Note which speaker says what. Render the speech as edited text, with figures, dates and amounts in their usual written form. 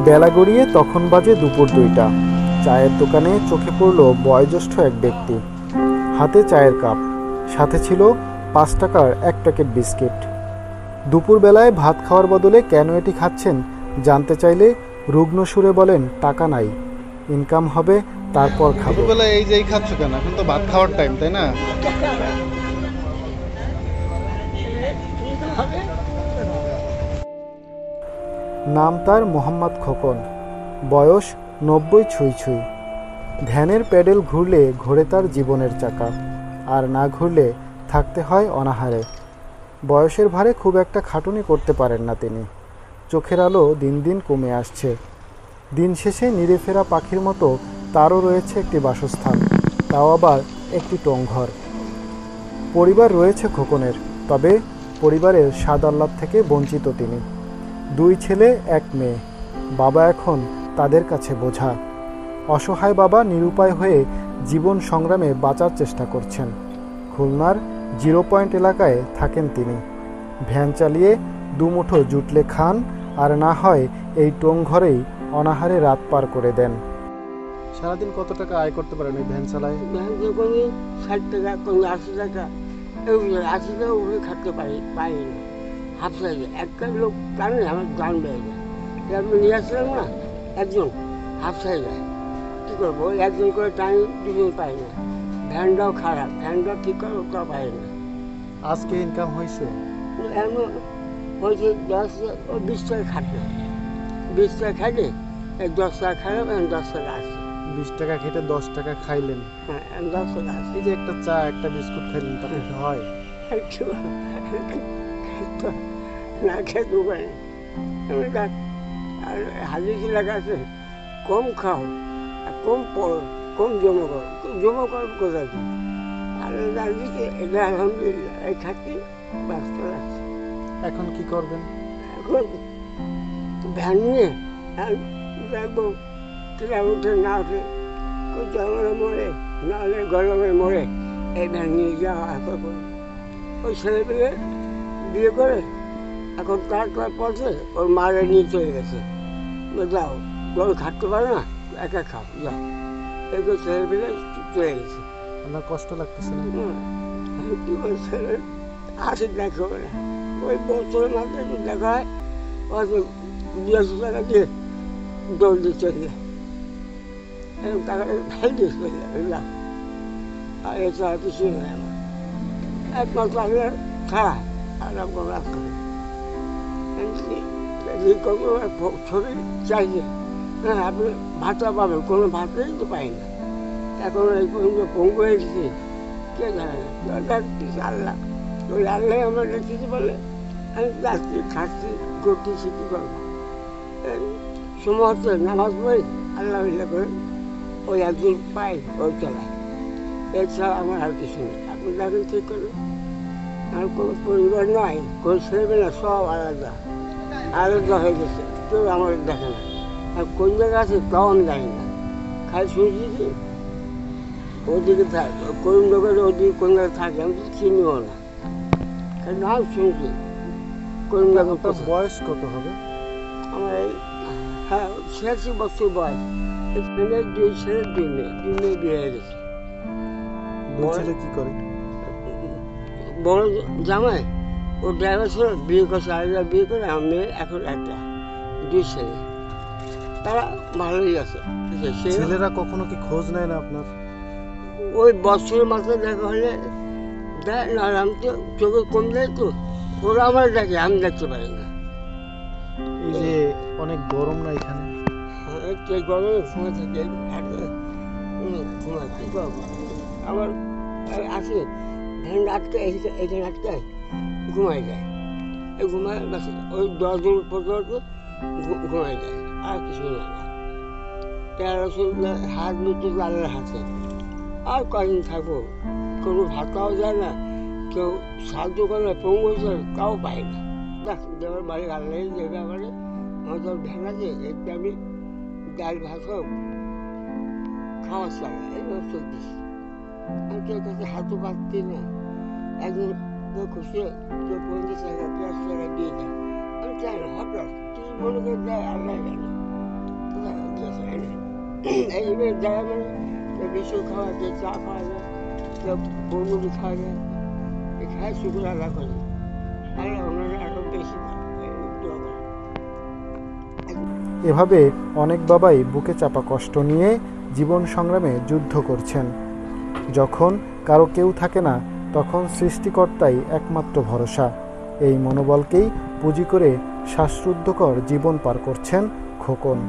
Speaker 1: বেলা গড়িয়ে তখন বাজে দুপুর 2টা। চায়ের দোকানে চোখে পড়ল বয়োজ্যেষ্ঠ এক ব্যক্তি, হাতে চায়ের কাপ, সাথে ছিল 5 টাকার এক প্যাকেট বিস্কিট। দুপুরবেলায় ভাত খাওয়ার বদলে কেন এটি খাচ্ছেন জানতে চাইলে রুগ্ন সুরে বলেন, টাকা নাই, ইনকাম হবে তারপর খাবো।
Speaker 2: দুপুরবেলা এই যে খাচ্ছ কেন? এখন তো ভাত খাওয়ার টাইম, তাই না?
Speaker 1: নাম তার মোহাম্মদ খোকন, বয়স 90 ছুঁই ছুঁই। ধ্যানের প্যাডেল ঘুরলে ঘোরে তার জীবনের চাকা, আর না ঘুরলে থাকতে হয় অনাহারে। বয়সের ভারে খুব একটা খাটুনি করতে পারেন না তিনি। চোখের আলো দিন দিন কমে আসছে। দিন শেষে নিরে ফেরা পাখির মতো তারও রয়েছে একটি বাসস্থান, তাও আবার একটি টংঘর। পরিবার রয়েছে খোকনের, তবে পরিবারের স্বাদ আহ্লাদ থেকে বঞ্চিত তিনি। 2 ছেলে 1 মেয়ে, বাবা এখন তাদের কাছে বোঝা। অসহায় বাবা নিরুপায় হয়ে জীবন সংগ্রামে বাঁচার চেষ্টা করছেন। খুলনার 0 পয়েন্ট এলাকায় থাকেন তিনি। ভ্যান চালিয়ে দুমুঠো জুটলে খান, আর না হয় এই টংঘরেই অনাহারে রাত পার করে দেন।
Speaker 2: সারাদিন কত টাকা আয় করতে পারেন এই ভ্যান চালায়?
Speaker 3: ভ্যান কোনো 60 টাকা, কোনো 80 টাকা, এগুলো 80 টাকা উপরে খাটতে পারি না। হাফ সাইজে একটা লোক টানে আমার গান বেড়ে যায়। আমি নিয়ে আসলাম না একজন হাফ সাইজে, কী করবো? একজন করে টানি, দুজন পাই না। ভ্যানটাও খারাপ, ভ্যানটাও ঠিক করে ওটাও পাই না।
Speaker 2: আজকে ইনকাম হয়েছে?
Speaker 3: এমন হয়েছে 20 টাকা খাটবে, 20 টাকা খাইলে 10 টাকা খারাপ, 10 টাকা আসছে।
Speaker 2: 20 টাকা খেটে 10 টাকা খাইলেন,
Speaker 3: হ্যাঁ 10 টাকা আসছে।
Speaker 2: এই যে একটা চা একটা বিস্কুট খাইলেন, তাতে কি হয়?
Speaker 3: না খেতে পারি। আর হাজির এলাকা আছে, কম খাও আর কম পড়ো, কম জমা করো। জমা করো কোথায়? আর রাজনীতি এটা আলহামদুলিল্লাহ এই খাচ্ছি, ব্যস্ত রাখছি।
Speaker 2: এখন কি করবেন?
Speaker 3: এখন ভ্যান নিয়ে দেখবো কিনা উঠে না উঠে, জঙ্গলে মরে, নাহলে গরমে মরে, এই ভ্যান নিয়ে যাওয়া আসা করে। ওই ছেলেপেলে বিয়ে করে এখন তার পথে ওর মারে নিয়ে চলে গেছে। যাও, গরু খাটতে পারে না, একা খাও, যাও। এগুলো ছেলেপেলে চলে গেছে।
Speaker 2: আপনার কষ্ট লাগতেছে না?
Speaker 3: কি করে ছেলে আসে দেখা না, ওই বছরের মাঝে একটু দেখা হয়, হয়তো 200 টাকা দিয়ে দৌড় দিয়ে চলে যায়। এরকম টাকাটা ফেল দিয়ে চলে যায়। আর এছাড়া কিছুই নেই আমার, একমাত্র আমি খারাপ আর কোনো রাস্তা নেই। ছবি চাইছে, হ্যাঁ আপনি ভাতা পাবেন, কোনো ভাতাই তো পাই না। এখন এই পর্যন্ত পঙ্গু হয়েছি, কে জানে না, আল্লাহ। ওই আল্লাহ আমরা রেখেছি বলে আমি যাচ্ছি, খাচ্ছি, করতেছি, কী করবো? সময় হচ্ছে নামাজ পড়ি, আল্লাহ করে ওই একদিন পাই, ওই চালায়। এছাড়া আমার আর কিছু নেই। আপনি দেখেন ঠিক করে, আর কোনো পরিবার নয়, কোনো ছেলেমেয়েরা সব আলাদা আলাদা হয়ে গেছে, কেউ আমাদের দেখে না। আর কোন জায়গায় আছে তাও আমি জানি না। খাই শুনছি যে ওদিকে থাকে, কোন লোকের ওদিকে কোন জায়গায় থাকে, আমি তো চিনিও না, খালি নাম শুনছি। কোন জায়গায়
Speaker 2: বয়স কত হবে?
Speaker 3: আমার এই 86 বছর বয়স। এখানে 2 ছেলে 2 মেয়ে, 2 মেয়ে বিয়ে হয়ে গেছে।
Speaker 2: 2 ছেলে কি করে?
Speaker 3: বড় জামাই ও ড্রাইভার ছিল, বিয়ে করছে, আরেকটা বিয়ে করে, আমার মেয়ে এখন একটা, 2 ছেলে, তারা ভালোই আছে।
Speaker 2: ছেলেরা কখনো কি খোঁজ নেয় না আপনার?
Speaker 3: ওই বছরের মাথায় দেখা হলে দেয় না, আমি তো চোখে কম দেয় তো, ওরা আমার দেখে, আমি দেখতে পারি না।
Speaker 2: এই যে অনেক গরম না এখানে?
Speaker 3: গরমে ঘুমে থাকে, ঘুমায়, কী করবো? আবার আসে ভ্যান আটকায়, এখানে আটকায়, ঘুমাই যায়। এই ঘুমায় বাস, ওই 10 দিন পর্যন্ত ঘুমাই যায়, আর কিছু না। 1300 হাত মৃত্যু আল্লাহর হাতে। আর কদিন থাকবো, কোনো ভাতাও যায় না, কেউ সাহায্য করে না, পঙ্গু তাও পাই না। দেওয়ার বাড়ি আল্লাহ দেবে। আমাদের আমাদের ভ্যান আছে, একটু আমি ডাল ভাত হোক খাওয়া চাই, এইভাবে চলতেছি। আমি কেউ কাছে হাতও পাচ্ছি না। একজন কেউ খুশি, কেউ 50 টাকা 50 টাকা দিয়ে দেয়, আমি চাই না। হঠাৎ কি মনে করে দেয় আল্লাহ জানে। দিতে চায় না। এইভাবে যারা মানে কেউ বিস্কুট খাওয়া, কেউ চা খাওয়া যায়, কেউ বড়ি খাওয়া যায়, এই খায় শুকুর আল্লাহ করে। আল্লাহ ওনারা আরও বেশি দোয়া করে।
Speaker 1: এভাবে অনেক বাবাই বুকে চাপা কষ্ট নিয়ে জীবন সংগ্রামে যুদ্ধ করছেন। যখন কারো কেউ থাকে না, তখন সৃষ্টিকর্তাই একমাত্র ভরসা। এই মনোবলকেই পুঁজি করে শ্বাসরুদ্ধকর জীবন পার করছেন খোকন।